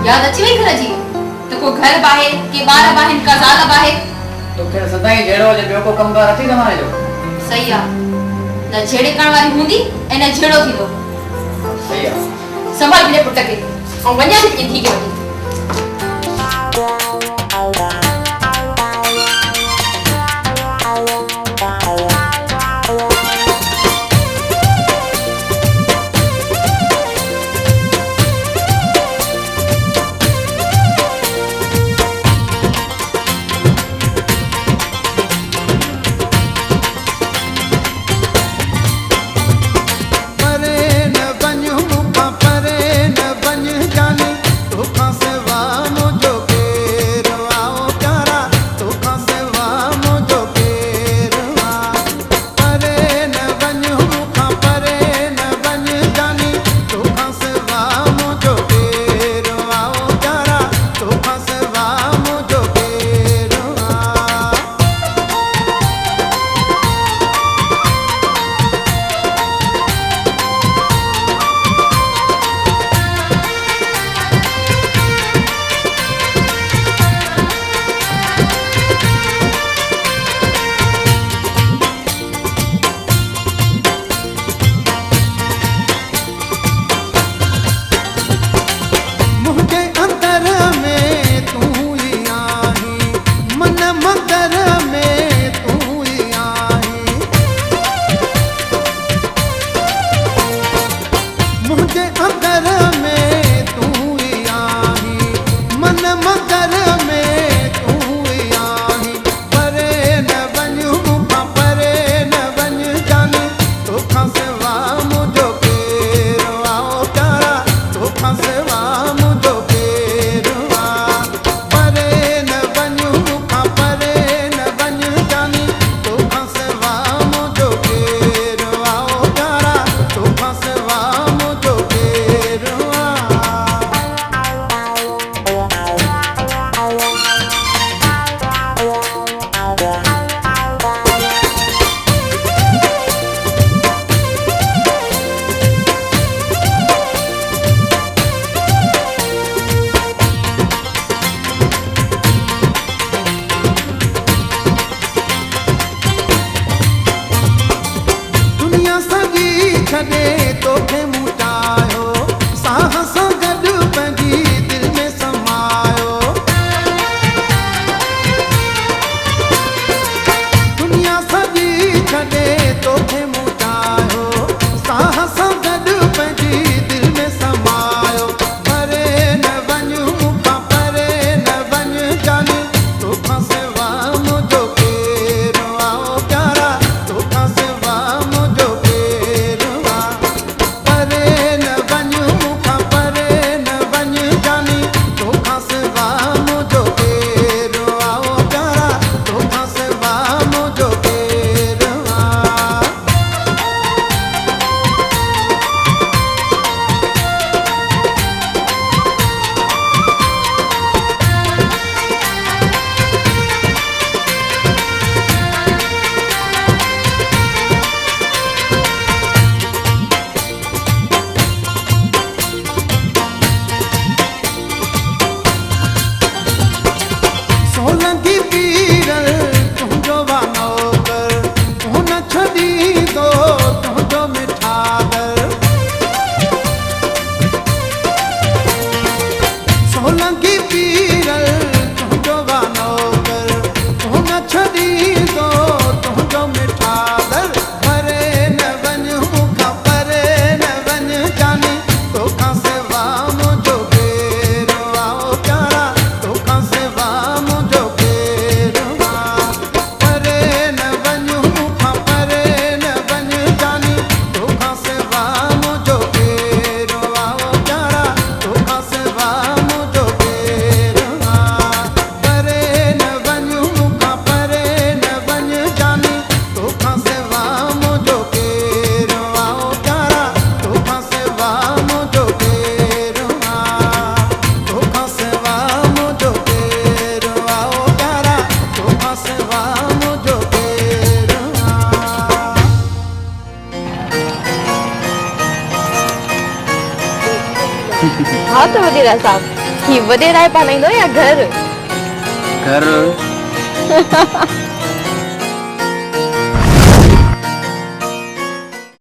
याद अची वई घर जी तो को घर बाहे के बार बाहिन का ज़ाल बाहे तो फिर सदाई जेड़ो जे बियो को कमदार अथी जमाने जो सही आ न छेड़े करण वाली हूंदी ऐं न छेड़ो थींदो सही आ संभाल ले पुट के ऐं वञा थी थी के वञी हाँ तो वडीरा साहब ही वॾे राय पालाईंदो या घर घर